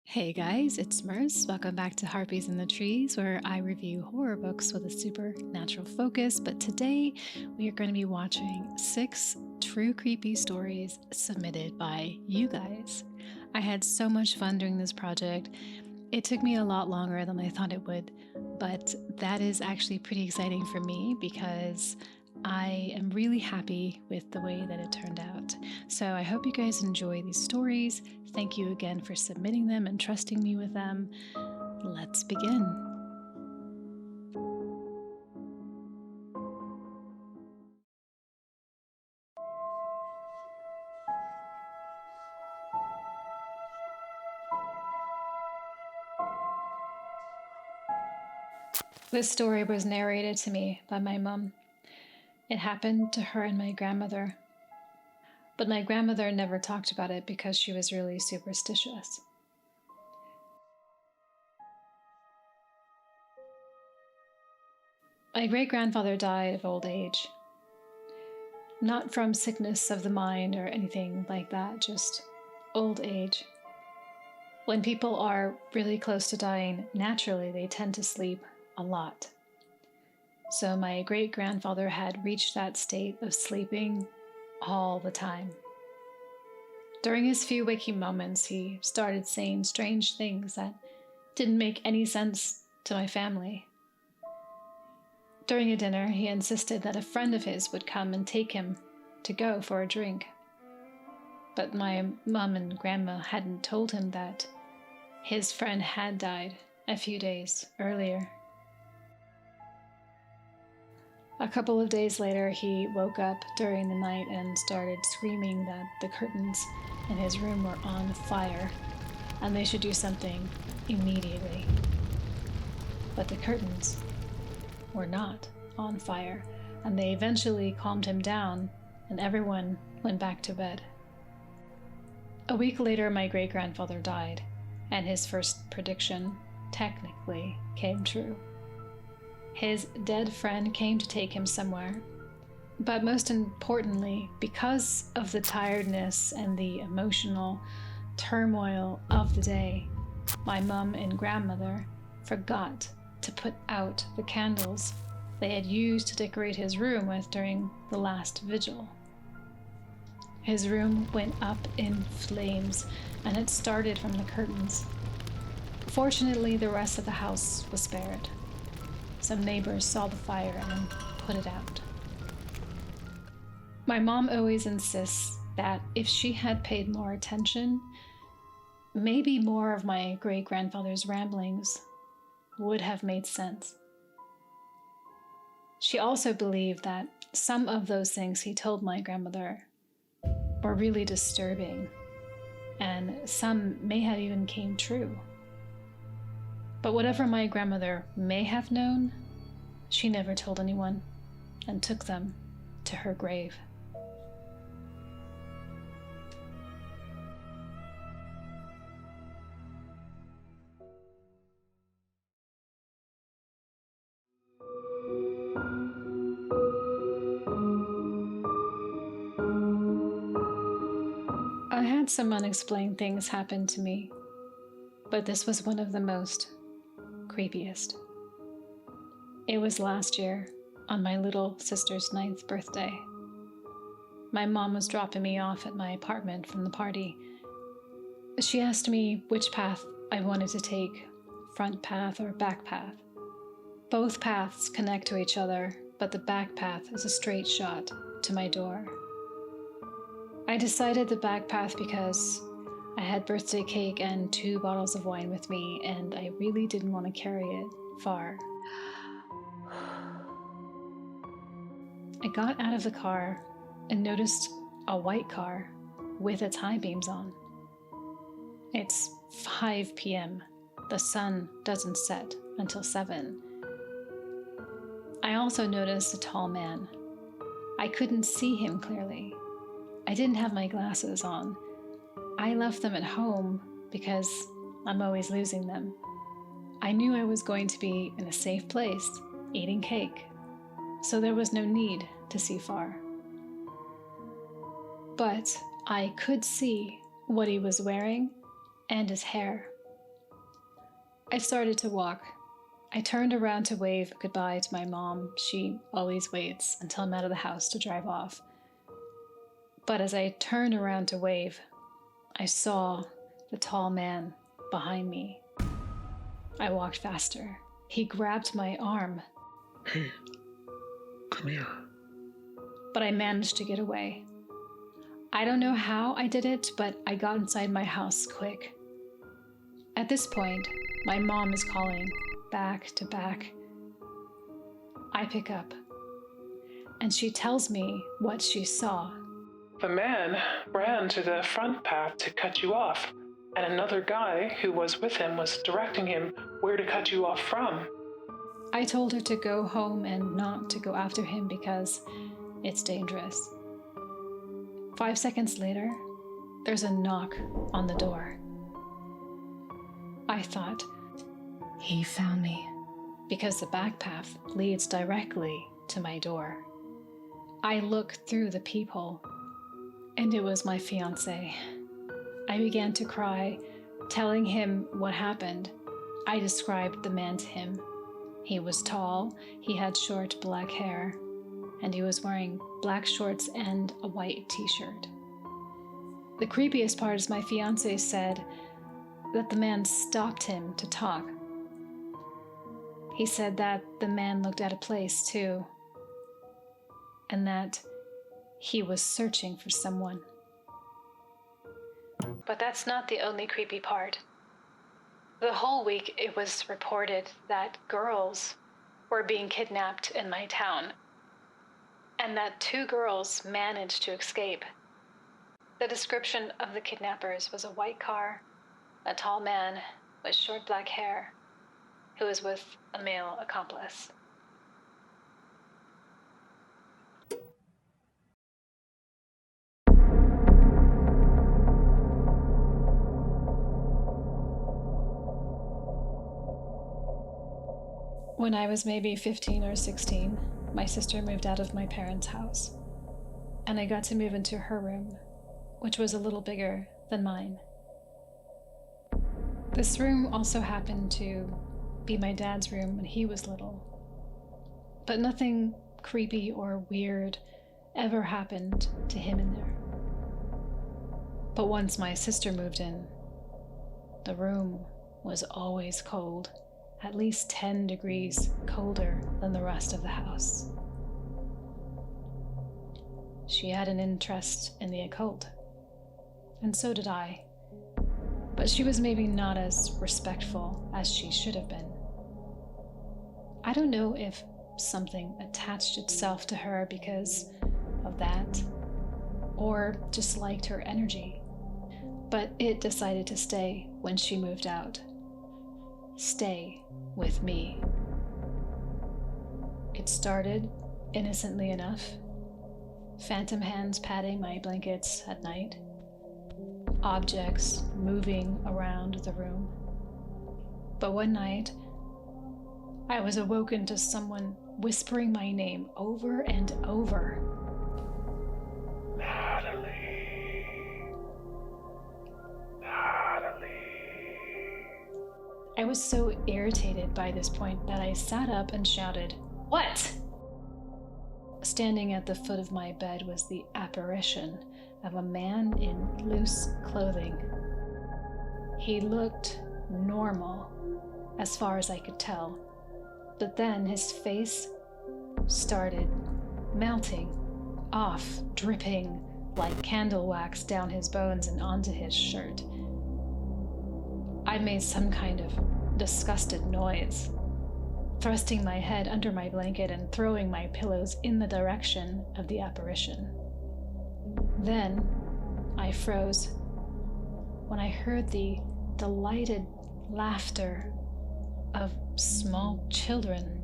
Hey guys, it's Mers. Welcome back to Harpies in the Trees, where I review horror books with a supernatural focus. But today we are going to be watching 6 true creepy stories submitted by you guys. I had so much fun doing this project. It took me a lot longer than I thought it would, but that is actually pretty exciting for me because I am really happy with the way that it turned out. So I hope you guys enjoy these stories. Thank you again for submitting them and trusting me with them. Let's begin. This story was narrated to me by my mom. It happened to her and my grandmother. But my grandmother never talked about it because she was really superstitious. My great-grandfather died of old age. Not from sickness of the mind or anything like that, just old age. When people are really close to dying, naturally they tend to sleep a lot. So my great-grandfather had reached that state of sleeping all the time. During his few waking moments, he started saying strange things that didn't make any sense to my family. During a dinner, he insisted that a friend of his would come and take him to go for a drink. But my mom and grandma hadn't told him that his friend had died a few days earlier. A couple of days later, he woke up during the night and started screaming that the curtains in his room were on fire and they should do something immediately. But the curtains were not on fire, and they eventually calmed him down and everyone went back to bed. A week later, my great-grandfather died, and his first prediction technically came true. His dead friend came to take him somewhere, but most importantly, because of the tiredness and the emotional turmoil of the day, my mom and grandmother forgot to put out the candles they had used to decorate his room with during the last vigil. His room went up in flames, and it started from the curtains. Fortunately, the rest of the house was spared. Some neighbors saw the fire and put it out. My mom always insists that if she had paid more attention, maybe more of my great-grandfather's ramblings would have made sense. She also believed that some of those things he told my grandmother were really disturbing, and some may have even came true. But whatever my grandmother may have known, she never told anyone and took them to her grave. I had some unexplained things happen to me, but this was one of the most creepiest. It was last year, on my little sister's 9th birthday. My mom was dropping me off at my apartment from the party. She asked me which path I wanted to take, front path or back path. Both paths connect to each other, but the back path is a straight shot to my door. I decided the back path because I had birthday cake and 2 bottles of wine with me, and I really didn't want to carry it far. I got out of the car and noticed a white car with its high beams on. It's 5 p.m. The sun doesn't set until 7. I also noticed a tall man. I couldn't see him clearly. I didn't have my glasses on. I left them at home because I'm always losing them. I knew I was going to be in a safe place, eating cake, so there was no need to see far. But I could see what he was wearing and his hair. I started to walk. I turned around to wave goodbye to my mom. She always waits until I'm out of the house to drive off. But as I turned around to wave, I saw the tall man behind me. I walked faster. He grabbed my arm. Hey, come here. But I managed to get away. I don't know how I did it, but I got inside my house quick. At this point, my mom is calling, back to back. I pick up, and she tells me what she saw. The man ran to the front path to cut you off, and another guy who was with him was directing him where to cut you off from. I told her to go home and not to go after him because it's dangerous. 5 seconds later, there's a knock on the door. I thought, he found me, because the back path leads directly to my door. I looked through the peephole, and it was my fiancé. I began to cry, telling him what happened. I described the man to him. He was tall, he had short black hair, and he was wearing black shorts and a white t-shirt. The creepiest part is my fiancé said that the man stopped him to talk. He said that the man looked at a place too, and that he was searching for someone. But that's not the only creepy part. The whole week it was reported that girls were being kidnapped in my town, and that 2 girls managed to escape. The description of the kidnappers was a white car, a tall man with short black hair, who was with a male accomplice. When I was maybe 15 or 16, my sister moved out of my parents' house, and I got to move into her room, which was a little bigger than mine. This room also happened to be my dad's room when he was little, but nothing creepy or weird ever happened to him in there. But once my sister moved in, the room was always cold, at least 10 degrees colder than the rest of the house. She had an interest in the occult, and so did I. But she was maybe not as respectful as she should have been. I don't know if something attached itself to her because of that, or just liked her energy, but it decided to stay when she moved out. Stay with me. It started innocently enough, phantom hands patting my blankets at night, objects moving around the room. But one night, I was awoken to someone whispering my name over and over. Natalie. Natalie. I was so irritated by this point that I sat up and shouted, "What?" Standing at the foot of my bed was the apparition of a man in loose clothing. He looked normal, as far as I could tell, but then his face started melting off, dripping like candle wax down his bones and onto his shirt. I made some kind of disgusted noise, thrusting my head under my blanket and throwing my pillows in the direction of the apparition. Then I froze when I heard the delighted laughter of small children.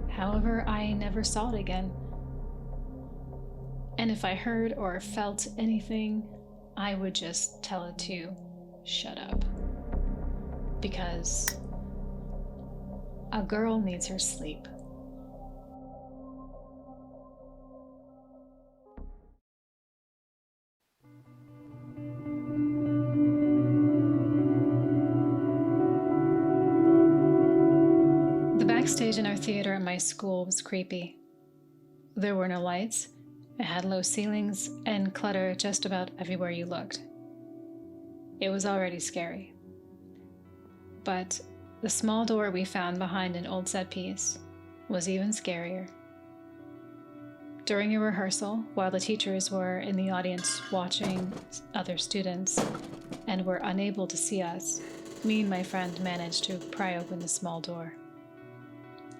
However, I never saw it again. And if I heard or felt anything, I would just tell it to shut up. Because a girl needs her sleep. The backstage in our theater at my school was creepy. There were no lights, it had low ceilings, and clutter just about everywhere you looked. It was already scary. But the small door we found behind an old set piece was even scarier. During a rehearsal, while the teachers were in the audience watching other students and were unable to see us, me and my friend managed to pry open the small door.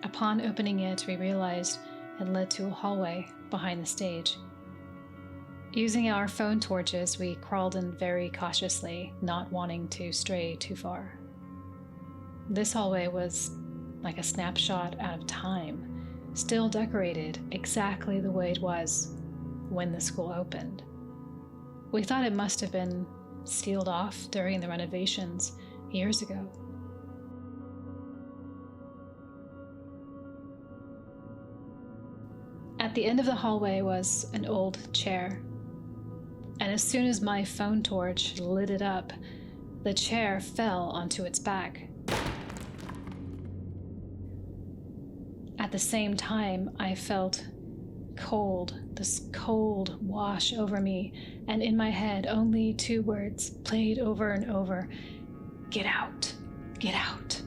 Upon opening it, we realized it led to a hallway behind the stage. Using our phone torches, we crawled in very cautiously, not wanting to stray too far. This hallway was like a snapshot out of time, still decorated exactly the way it was when the school opened. We thought it must have been sealed off during the renovations years ago. At the end of the hallway was an old chair, and as soon as my phone torch lit it up, the chair fell onto its back. At the same time, I felt this cold wash over me, and in my head only two words played over and over: "Get out, get out."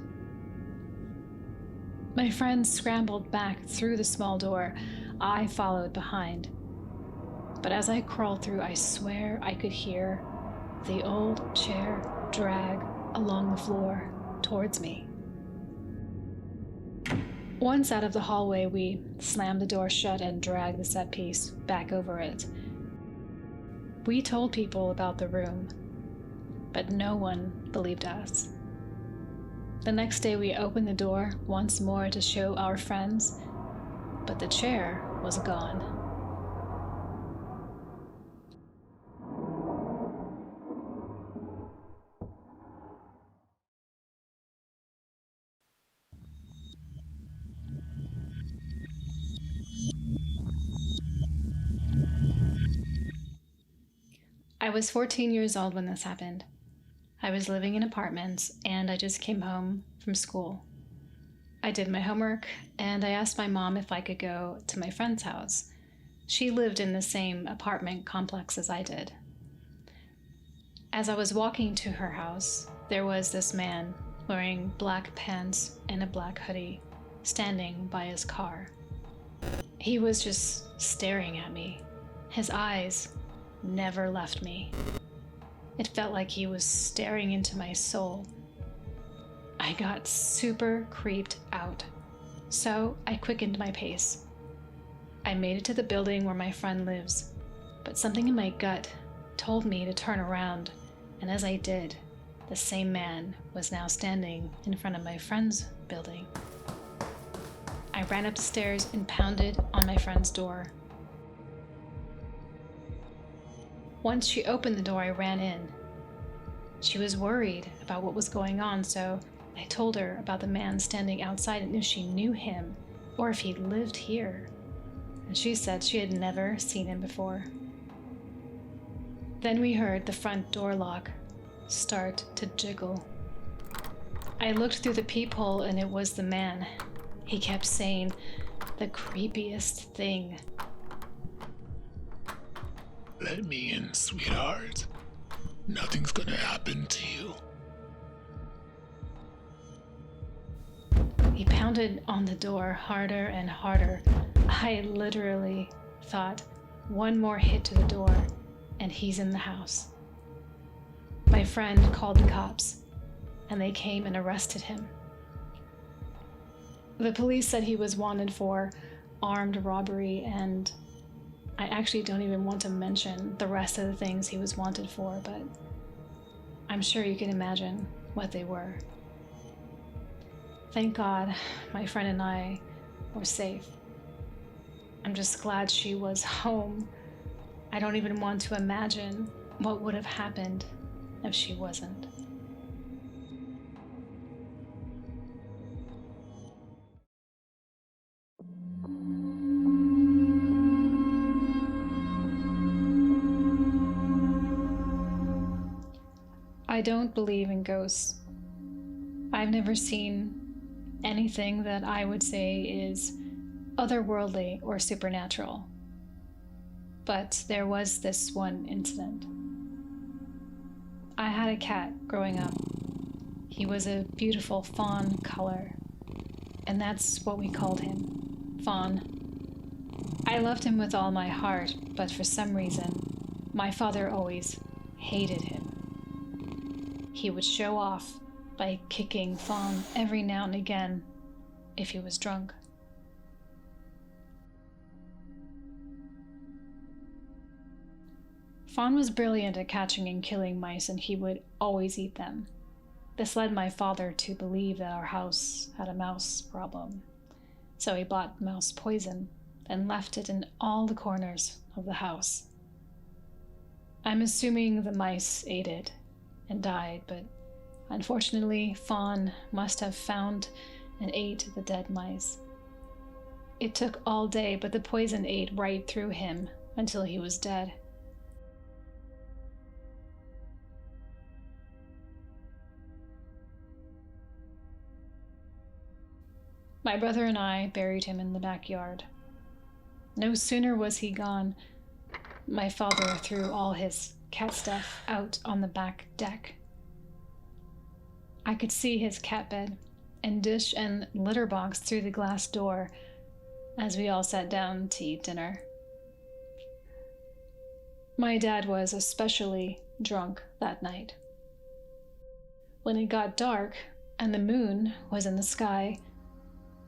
My friends scrambled back through the small door. I followed behind. But as I crawled through, I swear I could hear the old chair drag along the floor towards me. Once out of the hallway, we slammed the door shut and dragged the set piece back over it. We told people about the room, but no one believed us. The next day, we opened the door once more to show our friends, but the chair was gone. I was 14 years old when this happened. I was living in apartments, and I just came home from school. I did my homework, and I asked my mom if I could go to my friend's house. She lived in the same apartment complex as I did. As I was walking to her house, there was this man wearing black pants and a black hoodie, standing by his car. He was just staring at me. His eyes never left me. It felt like he was staring into my soul. I got super creeped out, so I quickened my pace. I made it to the building where my friend lives, but something in my gut told me to turn around, and as I did, the same man was now standing in front of my friend's building. I ran up the stairs and pounded on my friend's door. Once she opened the door, I ran in. She was worried about what was going on, so I told her about the man standing outside and if she knew him or if he lived here. And she said she had never seen him before. Then we heard the front door lock start to jiggle. I looked through the peephole and it was the man. He kept saying the creepiest thing. Let me in, sweetheart. Nothing's gonna happen to you. He pounded on the door harder and harder. I literally thought, one more hit to the door, and he's in the house. My friend called the cops, and they came and arrested him. The police said he was wanted for armed robbery, and I actually don't even want to mention the rest of the things he was wanted for, but I'm sure you can imagine what they were. Thank God my friend and I were safe. I'm just glad she was home I don't even want to imagine what would have happened if she wasn't. I don't believe in ghosts. I've never seen anything that I would say is otherworldly or supernatural. But there was this one incident. I had a cat growing up. He was a beautiful fawn color, and that's what we called him, Fawn. I loved him with all my heart, but for some reason, my father always hated him. He would show off by kicking Fawn every now and again if he was drunk. Fawn was brilliant at catching and killing mice, and he would always eat them. This led my father to believe that our house had a mouse problem. So he bought mouse poison and left it in all the corners of the house. I'm assuming the mice ate it and died, but unfortunately, Fawn must have found and ate the dead mice. It took all day, but the poison ate right through him until he was dead. My brother and I buried him in the backyard. No sooner was he gone, my father threw all his cat stuff out on the back deck. I could see his cat bed and dish and litter box through the glass door as we all sat down to eat dinner. My dad was especially drunk that night. When it got dark and the moon was in the sky,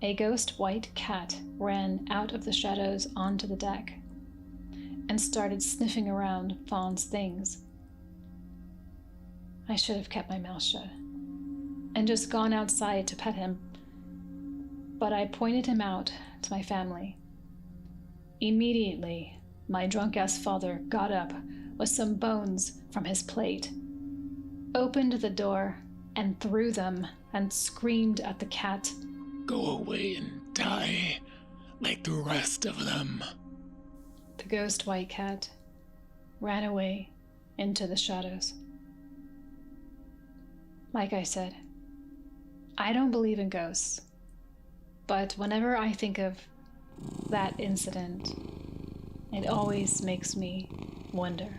a ghost white cat ran out of the shadows onto the deck and started sniffing around Fawn's things. I should have kept my mouth shut and just gone outside to pet him, but I pointed him out to my family. Immediately, my drunk-ass father got up with some bones from his plate, opened the door and threw them, and screamed at the cat. Go away and die like the rest of them. The ghost white cat ran away into the shadows. Like I said, I don't believe in ghosts, but whenever I think of that incident, it always makes me wonder.